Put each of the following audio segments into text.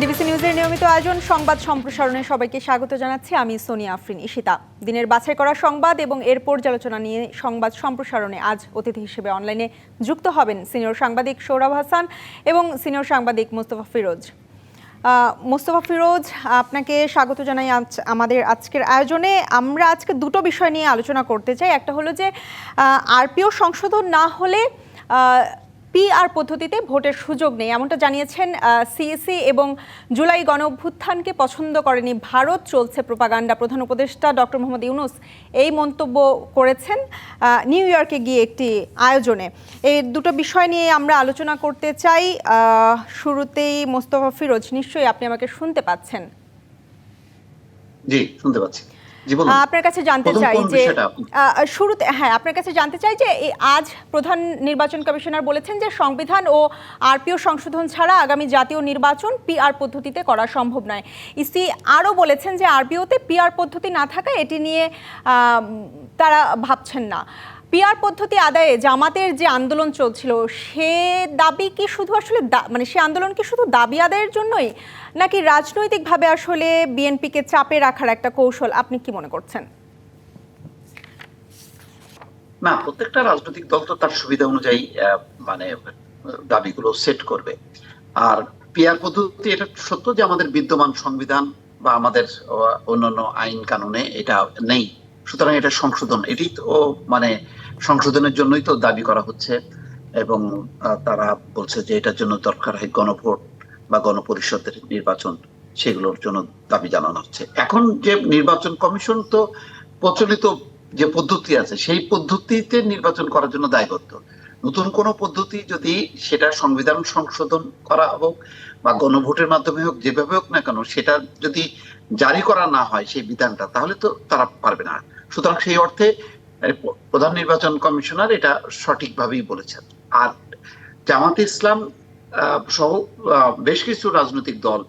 DBC নিউজের নিয়মিত আয়োজন সংবাদ সম্প্রসারণে সবাইকে স্বাগত জানাচ্ছি। আমি সোনিয়া আফরিন ঈশিতা। দিনের বাছাই করা সংবাদ এবং এর পর্যালোচনা নিয়ে সংবাদ সম্প্রসারণে আজ অতিথি হিসেবে অনলাইনে যুক্ত হবেন সিনিয়র সাংবাদিক সৌরভ হাসান এবং সিনিয়র সাংবাদিক মোস্তফা ফিরোজ। মোস্তফা ফিরোজ, আপনাকে স্বাগত জানাই আমাদের আজকের আয়োজনে। আমরা আজকে দুটো বিষয় নিয়ে আলোচনা করতে চাই। একটা হলো যে আরপিও সংশোধন না হলে পিআর পদ্ধতিতে ভোটের সুযোগ নেই, এমনটা জানিয়েছেন সিইসি, এবং জুলাই গণঅভ্যুত্থানকে পছন্দ করেনি ভারত, চলছে প্রোপাগান্ডা। প্রধান উপদেষ্টা ডক্টর মোহাম্মদ ইউনূস এই মন্তব্য করেছেন নিউ ইয়র্কে গিয়ে একটি আয়োজনে। এই দুটো বিষয় নিয়ে আমরা আলোচনা করতে চাই। শুরুতেই মোস্তফা ফিরোজ, নিশ্চয়ই আপনি আমাকে শুনতে পাচ্ছেন? জি, শুনতে পাচ্ছি। আপনার কাছে জানতে চাই যে শুরুতে আপনার কাছে জানতে চাই যে আজ প্রধান নির্বাচন কমিশনার বলেছেন যে সংবিধান ও আরপিও সংশোধন ছাড়া আগামী জাতীয় নির্বাচন পিআর পদ্ধতিতে করা সম্ভব নয়। ইসি আরও বলেছেন যে আরপিওতে পিআর পদ্ধতি না থাকা এটি নিয়ে তারা ভাবছেন না। পিআর পদ্ধতি আদায়ে জামাতের যে আন্দোলন চলছিল সে দাবি কি শুধু আসলে সে আন্দোলন কি শুধু দাবি আদায়ের জন্যই, নাকি রাজনৈতিকভাবে আসলে বিএনপিকে চাপে রাখার একটা কৌশল? আপনি কি মনে করছেন? না, প্রত্যেকটা রাজনৈতিক দল তো তার সুবিধা অনুযায়ী দাবিগুলো সেট করবে। আর পিআর পদ্ধতি, এটা সত্য যে আমাদের বিদ্যমান সংবিধান বা আমাদের অন্যান্য আইন কানুনে এটা নেই, সুতরাং এটা সংশোধন, এটি তো সংশোধনের জন্যই তো দাবি করা হচ্ছে। এবং তারা বলছে যে এটার জন্য দরকার হয় গণভোট বা গণপরিষদের নির্বাচন, সেগুলোর জন্য দাবি জানানো হচ্ছে। এখন যে নির্বাচন কমিশন তো প্রচলিত যে পদ্ধতি আছে সেই পদ্ধতিতে নির্বাচন করার জন্য দায়বদ্ধ। নতুন কোন পদ্ধতি যদি সেটা সংবিধান সংশোধন করা হোক বা গণভোটের মাধ্যমে হোক, যেভাবে হোক না কেন, সেটা যদি জারি করা না হয় সেই বিধানটা, তাহলে তো তারা পারবে না। সুতরাং সেই অর্থে প্রধান নির্বাচন কমিশনার এটা সঠিকভাবেই বলেছেন। আর জামাতে ইসলাম সহ বেশ কিছু রাজনৈতিক দল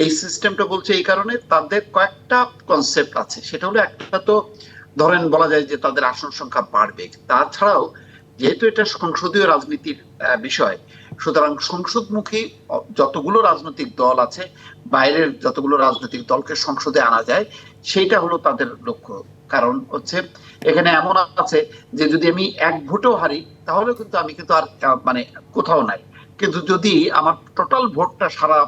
এই সিস্টেমটা বলছে এই কারণে, তাদের কয়েকটা কনসেপ্ট আছে। সেটা হলো, একটা তো ধরেন বলা যায় যে তাদের আসন সংখ্যা বাড়বে। তাছাড়াও যেহেতু এটা সংসদীয় রাজনীতির বিষয়, সুতরাং সংসদমুখী যতগুলো রাজনৈতিক দল আছে, বাইরের যতগুলো রাজনৈতিক দলকে সংসদে আনা যায়, সেইটা হলো তাদের লক্ষ্য। কারণ হচ্ছে এখানে এমন আছে যে যদি আমি এক ভোটেও হারি তাহলে কিন্তু আমি কিন্তু আর কোথাও নাই, কিন্তু যদি আমার টোটাল ভোটটা সারা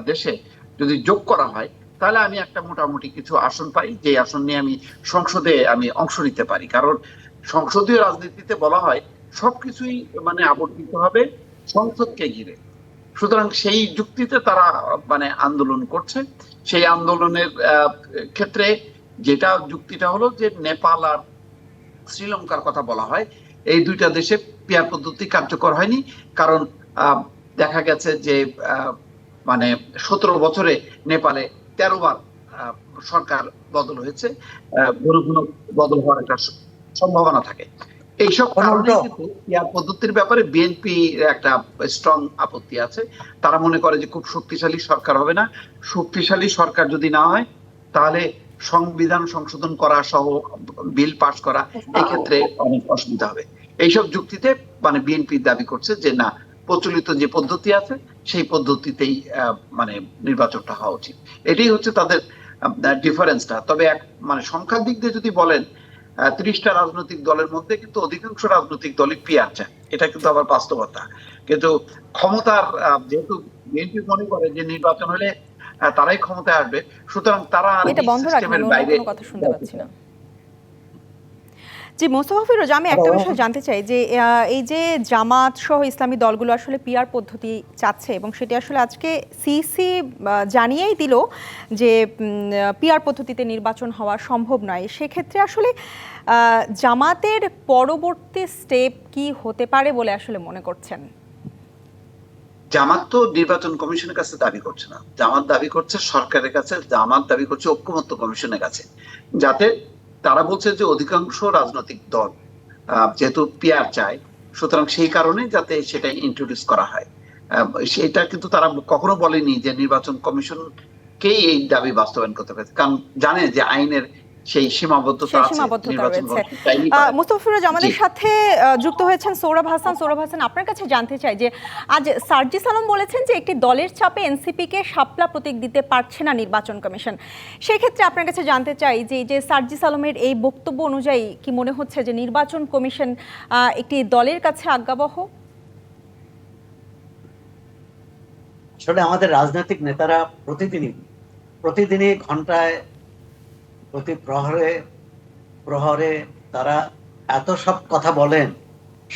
দেশে যদি যোগ করা হয় তাহলে আমি একটা মোটামুটি কিছু আসন পাই, যে আসন নিয়ে আমি সংসদে অংশ নিতে পারি। কারণ সংসদীয় রাজনীতিতে বলা হয় সবকিছুই আবর্তিত হবে সংসদকে ঘিরে। সুতরাং সেই যুক্তিতে তারা আন্দোলন করছে। সেই আন্দোলনের ক্ষেত্রে যেটা যুক্তিটা হলো যে নেপাল আর শ্রীলঙ্কার কথা বলা হয়, এই দুইটা দেশে পিআর পদ্ধতি কার্যকর হয়নি। কারণ দেখা গেছে যে 17 বছরে নেপালে 13 বার সরকার বদল হয়েছে, বদল হওয়ার একটা সম্ভাবনা থাকে। এইসব কারণে কিন্তু পিআর পদ্ধতির ব্যাপারে বিএনপি একটা স্ট্রং আপত্তি আছে। তারা মনে করে যে খুব শক্তিশালী সরকার হবে না। শক্তিশালী সরকার যদি না হয় তাহলে সংবিধান সংশোধন করা সহ বিল পাস করা, এই ক্ষেত্রে অনেক অসুবিধা হবে। এইসব যুক্তিতে বিএনপি দাবি করছে যে না, প্রচলিত যে পদ্ধতি আছে সেই পদ্ধতিতেই নির্বাচনটা হওয়া উচিত। এটাই হচ্ছে তাদের ডিফারেন্সটা। তবে সংখ্যার দিক দিয়ে যদি বলেন, 30টা রাজনৈতিক দলের মধ্যে কিন্তু অধিকাংশ রাজনৈতিক দলই পিআর চায়, এটা কিন্তু আবার বাস্তবতা। কিন্তু ক্ষমতার, যেহেতু বিএনপি মনে করে যে নির্বাচন হলে তারাই ক্ষমতায় আসবে, সুতরাং তারা সিস্টেমের বাইরে কথা শুনতে পাচ্ছি না। জি মোস্তফা ফিরোজ, আমি একটা বিষয় জানতে চাই যে এই যে জামাত সহ ইসলামী দলগুলো আসলে পিআর পদ্ধতি চাচ্ছে এবং সেটি আসলে আজকে সিইসি জানিয়েই দিল যে পিআর পদ্ধতিতে নির্বাচন হওয়া সম্ভব নয়, সেক্ষেত্রে আসলে জামাতের পরবর্তী স্টেপ কি হতে পারে বলে আসলে মনে করছেন? জামাত তো নির্বাচন কমিশনের কাছে দাবি করছে না, জামাত দাবি করছে সরকারের কাছে, জামাত দাবি করছে ঐক্যমত্য কমিশনের কাছে, যাতে তারা বলছে যে অধিকাংশ রাজনৈতিক দল যেহেতু পিআর চায়, সুতরাং সেই কারণে যাতে সেটা ইন্ট্রোডিউস করা হয়। সেটা কিন্তু তারা কখনো বলেনি যে নির্বাচন কমিশনকেই এই দাবি বাস্তবায়ন করতে পারে, কারণ জানে যে আইনের সেই সীমাবদ্ধতা আছে, নির্বাচন রয়েছে। কমিশন চাইলেই পারে। মুস্তফা ফিরোজ আমাদের জি। সাথে যুক্ত হয়েছেন সৌরভ হাসান। সৌরভ হাসান, আপনার কাছে জানতে চাই যে আজ সার্জিস আলম বলেছেন যে একটি দলের চাপে এনসিপিকে শাপলা প্রতীক দিতে পারছে না নির্বাচন কমিশন। সেক্ষেত্রে আপনার কাছে জানতে চাই যে এই যে সার্জিস আলমের এই বক্তব্য অনুযায়ী কি মনে হচ্ছে যে নির্বাচন কমিশন একটি দলের কাছে আজ্ঞাবহ? আসলে আমাদের রাজনৈতিক নেতারা প্রতিদিনই ঘন্টায়, প্রতি প্রহরে প্রহরে তারা এত সব কথা বলেন,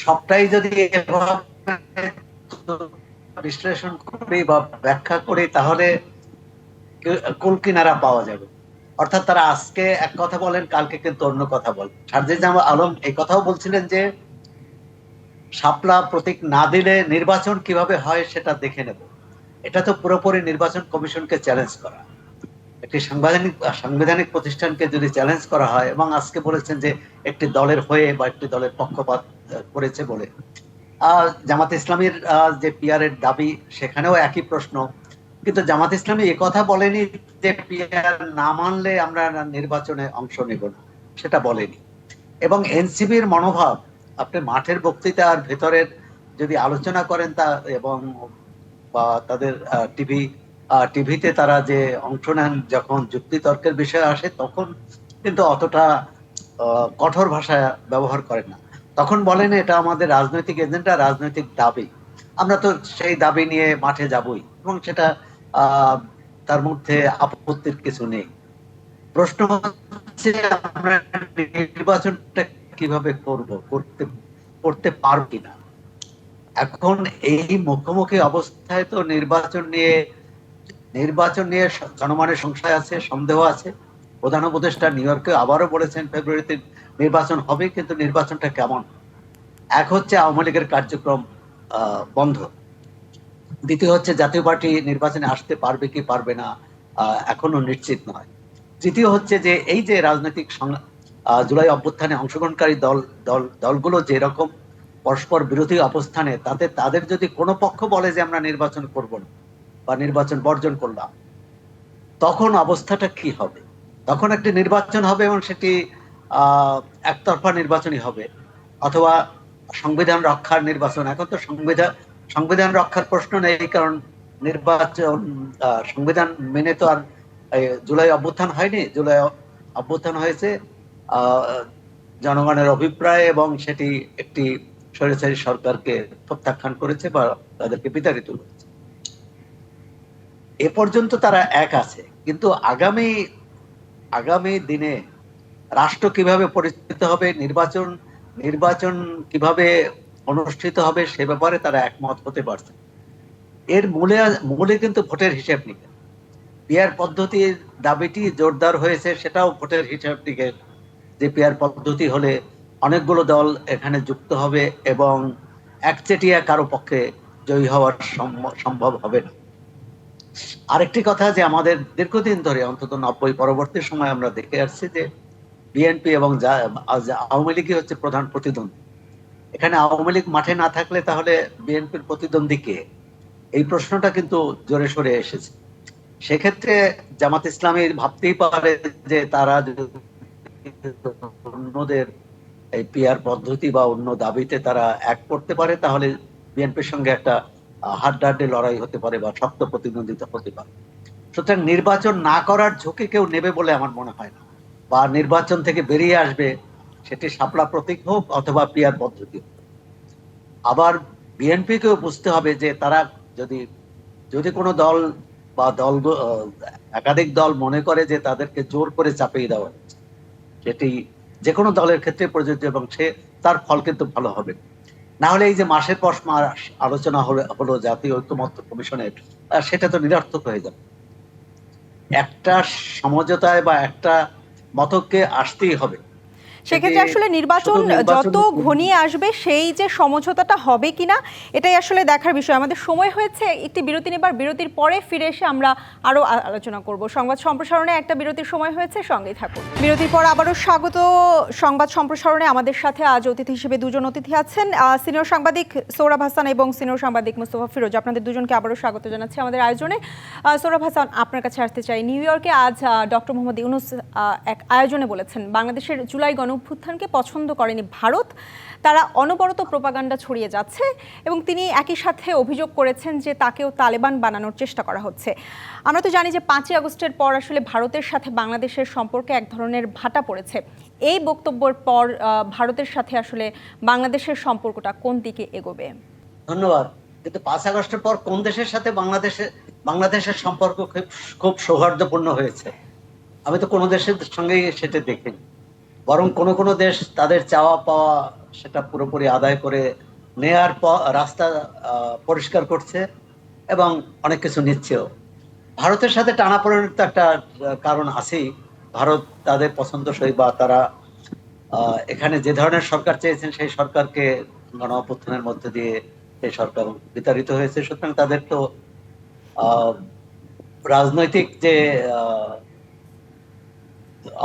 সবটাই যদি এভাবে বিশ্লেষণ করি বা ব্যাখ্যা করি তাহলে কুল কিনারা পাওয়া যাবে। অর্থাৎ তারা আজকে এক কথা বলেন, কালকে কিন্তু অন্য কথা বলেন। সার্জিস আলম এই কথাও বলছিলেন যে শাপলা প্রতীক না দিলে নির্বাচন কিভাবে হয় সেটা দেখে নেব। এটা তো পুরোপুরি নির্বাচন কমিশনকে চ্যালেঞ্জ করা। একটি সাংবিধানিক প্রতিষ্ঠানকে যদি চ্যালেঞ্জ করা হয়, এবং আজকে বলেছেন যে একটি দলের হয়ে বা একটি দলের পক্ষপাত করেছে বলে। জামাত ইসলামীর যে পিআর এর দাবি, সেখানেও একই প্রশ্ন। কিন্তু জামাত ইসলামী কথা বলেনি যে পিআর না মানলে আমরা নির্বাচনে অংশ নেব না, সেটা বলেনি। এবং এনসিপির মনোভাব আপনি মাঠের বক্তৃতা আর ভেতরের যদি আলোচনা করেন তা, এবং বা তাদের টিভিতে তারা যে অংশ নেন যখন যুক্তি তর্কের বিষয় আসে, তখন কিন্তু অতটা কঠোর ভাষা ব্যবহার করেন না। তখন বলেন এটা আমাদের রাজনৈতিক এজেন্ডা, রাজনৈতিক দাবি, আমরা তো সেই দাবি নিয়ে মাঠে যাবই, এবং সেটা তার মধ্যে আপত্তির কিছু নেই। প্রশ্ন হচ্ছে আমরা নির্বাচনটা কিভাবে করতে পারব কিনা। এখন এই মুখোমুখি অবস্থায় তো নির্বাচন নিয়ে জনমনের সংশয় আছে, সন্দেহ আছে। প্রধান উপদেষ্টা নিউ ইয়র্কে আবারও বলেছেন ফেব্রুয়ারিতে নির্বাচন হবে, কিন্তু নির্বাচনটা কেমন? এক হচ্ছে আওয়ামী লীগের কার্যক্রম বন্ধ, দ্বিতীয় হচ্ছে জাতীয় পার্টি নির্বাচনে আসতে পারবে কি পারবে না এখনো নিশ্চিত নয়। তৃতীয় হচ্ছে যে এই যে রাজনৈতিক জুলাই অভ্যুত্থানে অংশগ্রহণকারী দলগুলো যে রকম পরস্পর বিরোধী অবস্থানে, তাতে তাদের যদি কোনো পক্ষ বলে যে আমরা নির্বাচন করব না বা নির্বাচন বর্জন করলাম, তখন অবস্থাটা কি হবে? তখন একটি নির্বাচন হবে এবং সেটি একতরফা নির্বাচনই হবে, অথবা সংবিধান রক্ষার নির্বাচন। এখন তো সংবিধান রক্ষার প্রশ্ন নেই, কারণ নির্বাচন সংবিধান মেনে তো আর জুলাই অভ্যুত্থান হয়নি। জুলাই অভ্যুত্থান হয়েছে জনগণের অভিপ্রায়, এবং সেটি একটি স্বৈরাচারী সরকারকে প্রত্যাখ্যান করেছে বা তাদেরকে বিতাড়িত করেছে। এ পর্যন্ত তারা এক আছে, কিন্তু আগামী দিনে রাষ্ট্র কিভাবে পরিচালিত হবে, নির্বাচন কিভাবে অনুষ্ঠিত হবে, সে ব্যাপারে তারা একমত হতে পারছে। এর মূলে কিন্তু ভোটের হিসেব নিকেশ। পিআর পদ্ধতির দাবিটি জোরদার হয়েছে, সেটাও ভোটের হিসাব নিকেশ, যে পিআর পদ্ধতি হলে অনেকগুলো দল এখানে যুক্ত হবে এবং একচেটিয়া কারো পক্ষে জয়ী হওয়ার সম্ভব হবে না। আরেকটি কথা, যে আমাদের দীর্ঘদিন ধরে অন্তত 90 পরবর্তী সময় আমরা দেখে আসছি যে বিএনপি এবং আওয়ামী লীগই হচ্ছে প্রধান প্রতিদ্বন্দ্বী। এখানে আওয়ামী লীগ মাঠে না থাকলে তাহলে বিএনপির প্রতিদ্বন্দ্বী কে? এই প্রশ্নটা কিন্তু জোরে সোরে এসেছে। সেক্ষেত্রে জামাত ইসলামী ভাবতেই পারে যে তারা অন্যদের এই পিআর পদ্ধতি বা অন্য দাবিতে তারা এক করতে পারে, তাহলে বিএনপির সঙ্গে একটা হাড্ডাহাড্ডি লড়াই হতে পারে বা শক্ত প্রতিদ্বন্দ্বিতা হতে পারে। সুতরাং নির্বাচন না করার ঝুঁকি কেউ নেবে বলে আমার মনে হয় না, বা নির্বাচন থেকে বেরিয়ে আসবে, সেটি শাপলা প্রতীক হোক অথবা পিআর পদ্ধতি হোক। আবার বিএনপিকেও বুঝতে হবে যে তারা যদি কোনো দল বা একাধিক দল মনে করে যে তাদেরকে জোর করে চাপিয়ে দেওয়া হচ্ছে, সেটি যে কোনো দলের ক্ষেত্রে প্রযোজ্য, এবং তার ফল কিন্তু ভালো হবে না। হলে এই যে মাসের পর মাস আলোচনা হলো জাতীয় ঐক্যমত্য কমিশনের, সেটা তো নিরর্থক হয়ে যাবে। একটা সমঝোতায় বা একটা মতকে আসতেই হবে। সেক্ষেত্রে আসলে নির্বাচন যত ঘনিয়ে আসবে সেই যে সমঝোতাটা হবে কিনা এটাই আসলে দেখার বিষয়। আমাদের সময় হয়েছে একটি বিরতি নেবার, বিরতির পরে ফিরে এসে আমরা আরো আলোচনা করব। সংবাদ সম্প্রসারণে একটা বিরতির সময় হয়েছে, সঙ্গেই থাকুন। বিরতির পর আবারও স্বাগত সংবাদ সম্প্রসারণে। আমাদের সাথে আজ অতিথি হিসেবে দুজন অতিথি আছেন, সিনিয়র সাংবাদিক সোহরাব হাসান এবং সিনিয়র সাংবাদিক মুস্তফা ফিরোজ। আপনাদের দুজনকে আবারও স্বাগত জানাচ্ছি আমাদের আয়োজনে। সোহরাব হাসান, আপনার কাছে আসতে চাই। নিউ ইয়র্কে আজ ডক্টর মোহাম্মদ ইউনূস এক আয়োজনে বলেছেন বাংলাদেশের জুলাই গণঅভ্যুত্থানকে পছন্দ করেনি ভারত, তারা অনবরত প্রোপাগান্ডা ছড়িয়ে যাচ্ছে, এবং তিনি একই সাথে অভিযোগ করেছেন যে তাকেও তালেবান বানানোর চেষ্টা করা হচ্ছে। আমরা তো জানি যে 5ই আগস্টের পর আসলে ভারতের সাথে বাংলাদেশের সম্পর্কে এক ধরনের ভাটা পড়েছে। এই বক্তব্যের পর ভারতের সাথে আসলে বাংলাদেশের সম্পর্কটা কোন দিকে এগোবে? ধন্যবাদ। কিন্তু 5 আগস্টের পর কোন দেশের সাথে বাংলাদেশের সম্পর্ক খুব সৌহার্দ্যপূর্ণ হয়েছে? আমি তো কোনো দেশের সঙ্গেই সেটা দেখিনি। বরং কোনো দেশ তাদের চাওয়া পাওয়া সেটা পুরোপুরি আদায় করে নেয়ার রাস্তা পরিষ্কার করছে এবং অনেক কিছু নিচ্ছেও। ভারতের সাথে টানাপোড়েনের তো একটা কারণ আছেই। ভারত তাদের পছন্দসই বা তারা এখানে যে ধরনের সরকার চেয়েছেন সেই সরকারকে গণঅভ্যুত্থানের মধ্যে দিয়ে সেই সরকার বিতাড়িত হয়েছে। সুতরাং তাদের তো রাজনৈতিক যে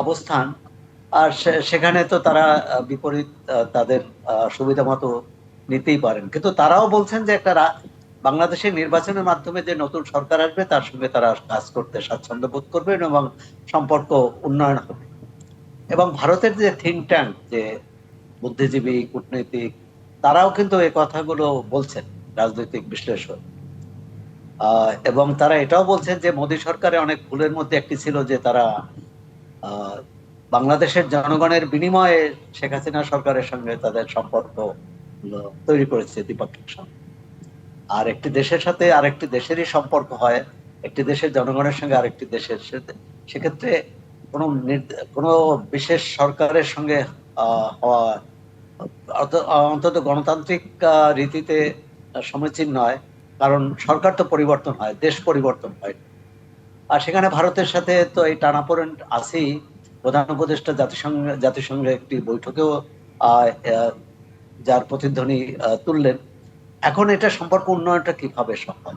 অবস্থান, আর সেখানে তো তারা বিপরীত তাদের সুবিধা মতো নিতেই পারেন। কিন্তু তারাও বলছেন যে একটা বাংলাদেশের নির্বাচনের মাধ্যমে যে নতুন সরকার আসবে তার সঙ্গে তারা কাজ করতে স্বাচ্ছন্দ্য বোধ করবেন এবং সম্পর্ক উন্নয়ন হবে। এবং ভারতের যে থিঙ্ক ট্যাঙ্ক, যে বুদ্ধিজীবী কূটনৈতিক, তারাও কিন্তু এই কথাগুলো বলছেন, রাজনৈতিক বিশ্লেষক। এবং তারা এটাও বলছেন যে মোদী সরকারের অনেক ভুলের মধ্যে একটি ছিল যে তারা বাংলাদেশের জনগণের বিনিময়ে শেখ হাসিনা সরকারের সঙ্গে তাদের সম্পর্ক তৈরি করেছে দ্বিপাক্ষিক সঙ্গে। আর একটি দেশের সাথে আরেকটি দেশেরই সম্পর্ক হয়, একটি দেশের জনগণের সঙ্গে আরেকটি দেশের, সেক্ষেত্রে কোনো বিশেষ সরকারের সঙ্গে হওয়া অন্তত গণতান্ত্রিক রীতিতে সমীচীন নয়। কারণ সরকার তো পরিবর্তন হয়, দেশ পরিবর্তন হয়। আর সেখানে ভারতের সাথে তো এই টানাপোড়েন আছেই। প্রধান উপদেষ্টা জাতিসংঘের একটি বৈঠকেও যার প্রতিধ্বনি তুললেন। এখন এটা সম্পর্ক উন্নয়নটা কিভাবে সম্ভব?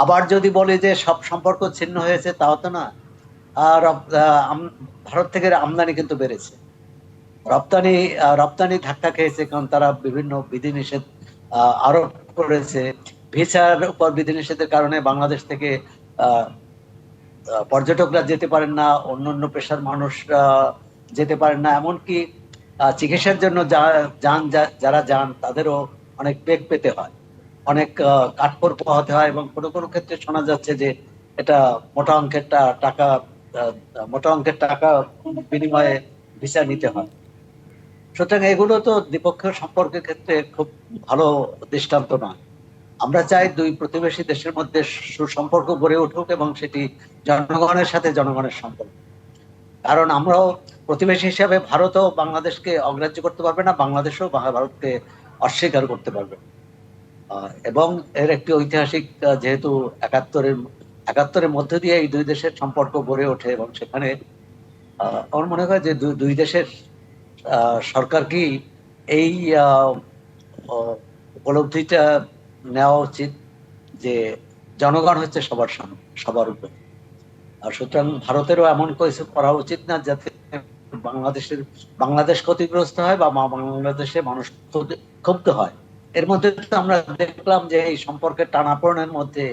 আবার যদি বলি যে সব সম্পর্ক ছিন্ন হয়েছে, তাও তো না। ভারত থেকে আমদানি কিন্তু বেড়েছে, রপ্তানি ধাক্কা খেয়েছে, কারণ তারা বিভিন্ন বিধিনিষেধ আরোপ করেছে। ভিসার উপর বিধিনিষেধের কারণে বাংলাদেশ থেকে পর্যটকরা যেতে পারেন না, অন্যান্য পেশার মানুষরা যেতে পারেন না, এমনকি চিকিৎসার জন্য যারা যান তাদেরও অনেক বেগ পেতে হয়, অনেক কাঠখড় পোহাতে হয়, এবং কোনো ক্ষেত্রে শোনা যাচ্ছে যে এটা মোটা অঙ্কের টাকা বিনিময়ে ভিসা নিতে হয়। সুতরাং এগুলো তো দ্বিপক্ষীয় সম্পর্কের ক্ষেত্রে খুব ভালো দৃষ্টান্ত নয়। আমরা চাই দুই প্রতিবেশী দেশের মধ্যে সুসম্পর্ক গড়ে উঠুক, এবং সেটি জনগণের সাথে জনগণের সম্পর্ক। কারণ আমরাও প্রতিবেশী হিসাবে ভারতও বাংলাদেশকে অগ্রাহ্য করতে পারবে না, বাংলাদেশও ভারতকে অস্বীকার করতে পারবে। এবং এর একটি ঐতিহাসিক, যেহেতু একাত্তরের মধ্যে দিয়ে এই দুই দেশের সম্পর্ক গড়ে ওঠে, এবং সেখানে আমার মনে হয় যে দুই দেশের সরকারকেই এই উপলব্ধিটা নেওয়া উচিত যে জনগণ হচ্ছে সবার উপরে। আর সুতরাং ভারতেরও এমন কিছু করা উচিত না যাতে বাংলাদেশ ক্ষতিগ্রস্ত হয় বা বাংলাদেশে মানুষ ক্ষুব্ধ হয়। এর মধ্যে তো আমরা দেখলাম যে এই সম্পর্কের টানাপোড়েনের মধ্যে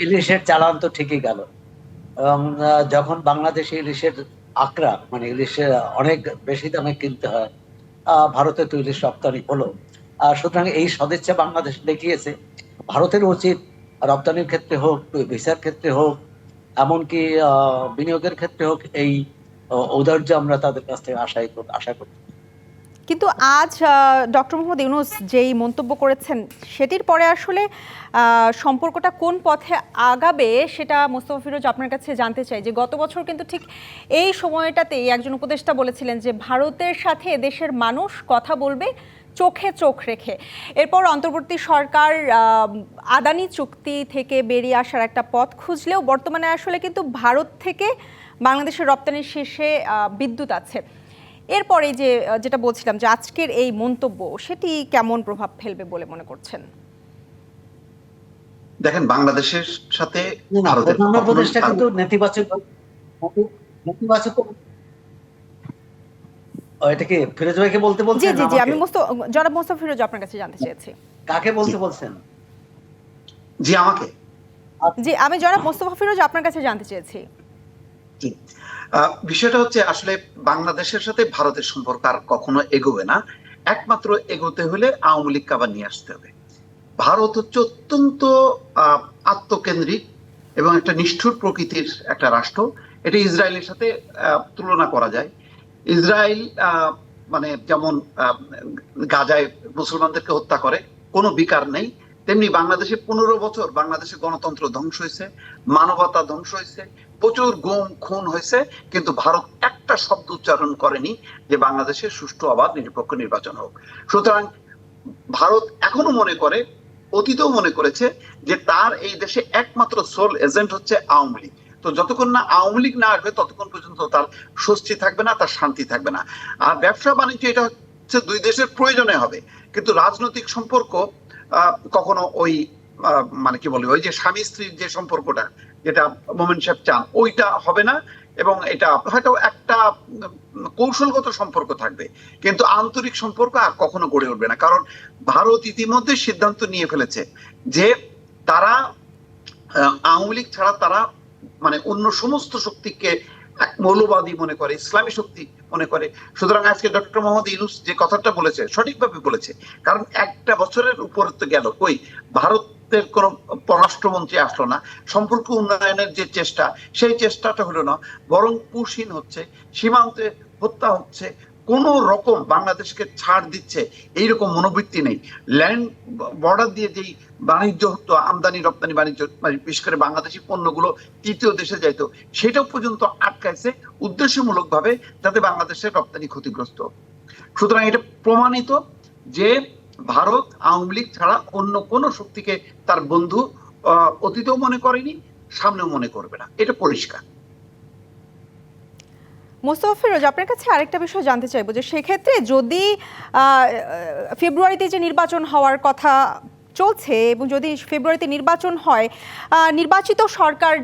ইলিশের চালান তো ঠিকই গেল, এবং যখন বাংলাদেশে ইলিশের আকড়া, মানে ইলিশের অনেক বেশি দামে কিনতে হয়, ভারতে তো ইলিশ রপ্তানি হলো। সুতরাং এই সদিচ্ছা বাংলাদেশ দেখিয়েছে। ভারতের উচিত রপ্তানির ক্ষেত্রে হোক, ভিসার ক্ষেত্রে হোক, এমনকি বিনিয়োগের ক্ষেত্রে হোক, এই ঔদার্য আমরা তাদের কাছ থেকে আশা করি। কিন্তু আজ ডক্টর মোহাম্মদ ইউনূস যেই মন্তব্য করেছেন সেটির পরে আসলে সম্পর্কটা কোন পথে আগাবে সেটা মোস্তফা ফিরোজ আপনার কাছে জানতে চাই। যে গত বছর কিন্তু ঠিক এই সময়টাতেই একজন উপদেষ্টা বলেছিলেন যে ভারতের সাথে দেশের মানুষ কথা বলবে চোখে চোখ রেখে। এরপর অন্তর্বর্তী সরকার আদানি চুক্তি থেকে বেরিয়ে আসার একটা পথ খুঁজলেও বর্তমানে আসলে কিন্তু ভারত থেকে বাংলাদেশের রপ্তানির শীর্ষে বিদ্যুৎ আছে। এরপরে যে যেটা বলছিলাম যে আজকের এই মন্তব্য, সেটি কেমন প্রভাব ফেলবে বলে মনে করছেন? দেখেন, বাংলাদেশের সাথে প্রধান উপদেষ্টা কিন্তু নেতিবাচক এটা কি ফিরোজ ভাইকে বলতে বলছেন? জি জি জি, আমি জনাব মোস্তফা ফিরোজ আপনার কাছে জানতে চেয়েছি। কাকে বলতে বলছেন? জি, আমাকে। জি, আমি জনাব মোস্তফা ফিরোজ আপনার কাছে জানতে চেয়েছি। জি, বিষয়টা হচ্ছে আসলে বাংলাদেশের সাথে ভারতের সম্পর্ক আর কখনো এগোবে না। একমাত্র এগোতে হলে আওয়ামী লীগকে আবার নিয়ে আসতে হবে। ভারত হচ্ছে অত্যন্ত আত্মকেন্দ্রিক এবং একটা নিষ্ঠুর প্রকৃতির একটা রাষ্ট্র। এটা ইসরায়েলের সাথে তুলনা করা যায়। ইসরায়েল মানে যেমন গাজায় মুসলমানদেরকে হত্যা করে, কোনো বিকার নেই, তেমনি বাংলাদেশে 15 বছর বাংলাদেশে গণতন্ত্র ধ্বংস হয়েছে, মানবতা ধ্বংস হয়েছে, প্রচুর গুম খুন হয়েছে, কিন্তু ভারত একটা শব্দ উচ্চারণ করেনি যে বাংলাদেশে সুষ্ঠু অবাধ নিরপেক্ষ নির্বাচন হোক। সুতরাং ভারত এখনো মনে করে, অতীতেও মনে করেছে যে তার এই দেশে একমাত্র সোল এজেন্ট হচ্ছে আওয়ামী লীগ। তো যতক্ষণ না আওয়ামী লীগ না আসবে ততক্ষণ পর্যন্ত তার স্বস্তি থাকবে না, তার শান্তি থাকবে না। আর ব্যবসা বাণিজ্য এটা হচ্ছে দুই দেশের প্রয়োজনে হবে, কিন্তু রাজনৈতিক সম্পর্ক কখনো ওই মানে কি বলে, ওই যে স্বামী স্ত্রীর যে সম্পর্কটা, যেটা মোমেন সাহেব চান, ওইটা হবে না। এবং এটা হয়তো একটা কৌশলগত সম্পর্ক থাকবে, কিন্তু আন্তরিক সম্পর্ক আর কখনো গড়ে উঠবে না। কারণ ভারত ইতিমধ্যে সিদ্ধান্ত নিয়ে ফেলেছে যে তারা আওয়ামী লীগ ছাড়া তারা মানে অন্য সমস্ত শক্তিকে মৌলবাদী মনে করে, ইসলামী শক্তি মনে করে। সুতরাং আজকে ডক্টর মোহাম্মদ ইউনূস যে কথাটা বলেছে সঠিকভাবে বলেছে। কারণ একটা বছরের উপরে তো গেল, কই ভারতের কোন পররাষ্ট্রমন্ত্রী আসলো না, সম্পর্ক উন্নয়নের যে চেষ্টা সেই চেষ্টাটা হলো না, বরং পুশিন হচ্ছে, সীমান্তে হত্যা হচ্ছে, কোন রকম বাংলাদেশকে ছাড় দিচ্ছে এইরকম মনোবৃত্তি নেই। ল্যান্ড বর্ডার দিয়ে যেই বাণিজ্য হতো, আমদানি রপ্তানি বাণিজ্য, বিশেষ করে বাংলাদেশি পণ্যগুলো তৃতীয় দেশে যাইতো, সেটাও পর্যন্ত আটকাইছে উদ্দেশ্যমূলক ভাবে, যাতে বাংলাদেশের রপ্তানি ক্ষতিগ্রস্ত। সুতরাং এটা প্রমাণিত যে ভারত আওয়ামী লীগ ছাড়া অন্য কোন শক্তিকে তার বন্ধু অতীতেও মনে করেনি, সামনেও মনে করবে না, এটা পরিষ্কার। মোস্তফা ফিরোজ, আপনার কাছে আরেকটা বিষয় জানতে চাইবো যে সেক্ষেত্রে যদি ফেব্রুয়ারিতে যে নির্বাচন হওয়ার কথা চলছে এবং যদি ফেব্রুয়ারিতে নির্বাচন হয়, নির্বাচিত সরকার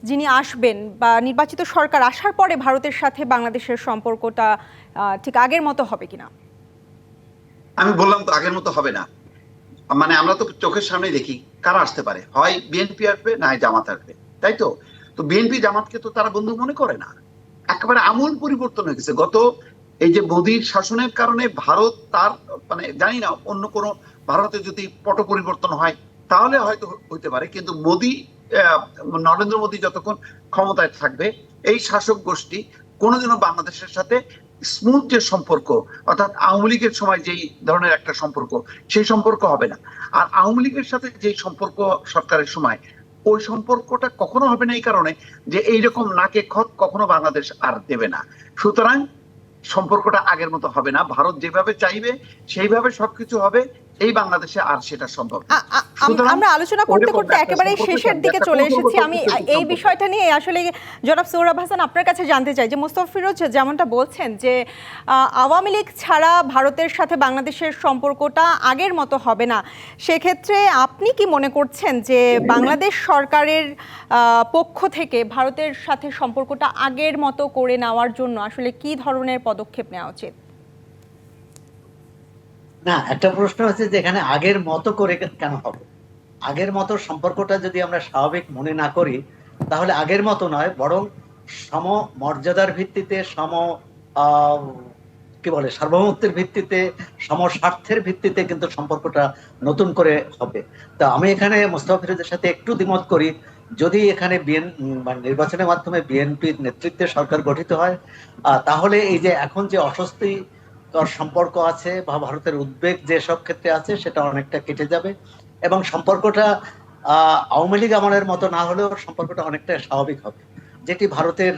যিনি আসবেন বা নির্বাচিত সরকার আসার পরে ভারতের সাথে বাংলাদেশের সম্পর্কটা ঠিক আগের মতো হবে কিনা? আমি বললাম তো আগের মতো হবে না। মানে আমরা তো চোখের সামনে দেখি কারা আসতে পারে, হয় বিএনপি আসবে, না হয় জামাত আসবে, তাই তো? তো বিএনপি জামাতকে তো তারা বন্ধু মনে করে না, একেবারে আমূল পরিবর্তন হয়ে গেছে। গত এই যে মোদীর শাসনের কারণে ভারত তার মানে জানি না, অন্য কোনো ভারতে যদি পট পরিবর্তন হয় তাহলে হয়তো হইতে পারে, কিন্তু মোদী নরেন্দ্র মোদী যতক্ষণ ক্ষমতায় থাকবে এই শাসক গোষ্ঠী কোনোদিনও বাংলাদেশের সাথে স্মুথ যে সম্পর্ক, অর্থাৎ আওয়ামী লীগের সময় যেই ধরনের একটা সম্পর্ক, সেই সম্পর্ক হবে না। আর আওয়ামী লীগের সাথে যেই সম্পর্ক সরকারের সময়, ওই সম্পর্কটা কখনো হবে না, এই কারণে যে এইরকম নাকে খত কখনো বাংলাদেশ আর দেবে না। সুতরাং সম্পর্কটা আগের মতো হবে না। ভারত যেভাবে চাইবে সেইভাবে সবকিছু হবে, এই বাংলাদেশে আর সেটা সম্ভব না। আমরা আলোচনা করতে করতে একেবারে শেষের দিকে চলে এসেছি। আমি এই বিষয়টা নিয়ে আসলে জনাব সোহরাব হাসান আপনার কাছে জানতে চাই যে মোস্তফা ফিরোজ যেমনটা বলছেন যে আওয়ামী লীগ ছাড়া ভারতের সাথে বাংলাদেশের সম্পর্কটা আগের মতো হবে না, সেক্ষেত্রে আপনি কি মনে করছেন যে বাংলাদেশ সরকারের পক্ষ থেকে ভারতের সাথে সম্পর্কটা আগের মতো করে নেওয়ার জন্য আসলে কি ধরনের পদক্ষেপ নেওয়া উচিত? না, একটা প্রশ্ন হচ্ছে যে এখানে আগের মতো করে কেন হবে? আগের মতো সম্পর্কটা যদি আমরা স্বাভাবিক মনে না করি, তাহলে আগের মতো নয়, বরং সম মর্যাদার ভিত্তিতে, সম কি বলে সার্বভৌমত্বের ভিত্তিতে, সম স্বার্থের ভিত্তিতে কিন্তু সম্পর্কটা নতুন করে হবে। তা আমি এখানে মোস্তফা ফিরোজের সাথে একটু দ্বিমত করি। যদি এখানে নির্বাচনের মাধ্যমে বিএনপির নেতৃত্বে সরকার গঠিত হয়, তাহলে এই যে এখন যে অস্বস্তি সম্পর্ক আছে বা ভারতের উদ্বেগ যে সব ক্ষেত্রে আছে, সেটা অনেকটা কেটে যাবে এবং সম্পর্কটা আওয়ামী লীগ আমলের মতো না হলেও সম্পর্কটা অনেকটা স্বাভাবিক হবে, যেটি ভারতের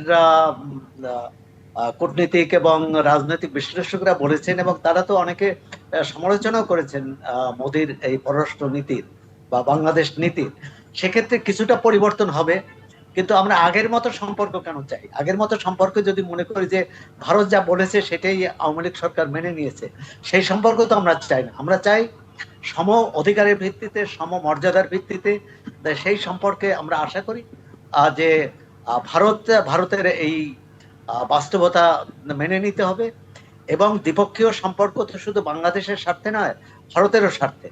কূটনীতিক এবং রাজনৈতিক বিশ্লেষকরা বলেছেন। এবং তারা তো অনেকে সমালোচনাও করেছেন মোদির এই পররাষ্ট্র নীতির বা বাংলাদেশ নীতির। সেক্ষেত্রে কিছুটা পরিবর্তন হবে, কিন্তু আমরা আগের মতো সম্পর্ক কেন চাই? আগের মতো সম্পর্ক যদি মনে করি যে ভারত যা বলেছে সেটাই আওয়ামী লীগ সরকার মেনে নিয়েছে, সেই সম্পর্ক তো আমরা চাই না। আমরা চাই সম অধিকারের ভিত্তিতে, সম মর্যাদার ভিত্তিতে। সেই সম্পর্কে আমরা আশা করি যে ভারতের এই বাস্তবতা মেনে নিতে হবে, এবং দ্বিপক্ষীয় সম্পর্ক তো শুধু বাংলাদেশের স্বার্থে নয়, ভারতেরও স্বার্থে।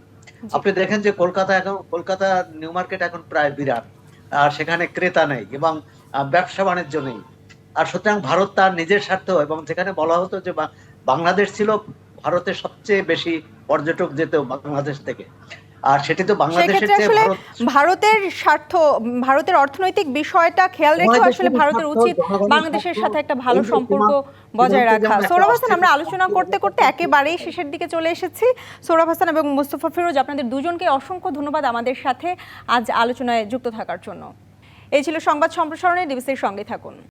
আপনি দেখেন যে কলকাতা নিউ মার্কেট এখন প্রায় বিরাট, আর সেখানে ক্রেতা নেই এবং ব্যবসা বাণিজ্য নেই। আর সুতরাং ভারত তার নিজের স্বার্থ, এবং যেখানে বলা হতো যে বাংলাদেশ ছিল ভারতের সবচেয়ে বেশি পর্যটক যেত বাংলাদেশ থেকে, আর সেটি তো বাংলাদেশের সেক্ষেত্রে চেয়ে আসলে ভারতের স্বার্থ, ভারতের অর্থনৈতিক বিষয়টা খেয়াল রেখে আসলে ভারতের উচিত বাংলাদেশের সাথে একটা ভালো সম্পর্ক বজায় রাখা। সোহরাব হাসান, আমরা আলোচনা করতে করতে একেবারেই শেষের দিকে চলে এসেছি। সোহরাব হাসান এবং মোস্তফা ফিরোজ, আপনাদের দুজনকে অসংখ্য ধন্যবাদ আমাদের সাথে আজ আলোচনায় যুক্ত থাকার জন্য। এই ছিল সংবাদ সম্প্রসারণে, ডিবিসির সঙ্গে থাকুন।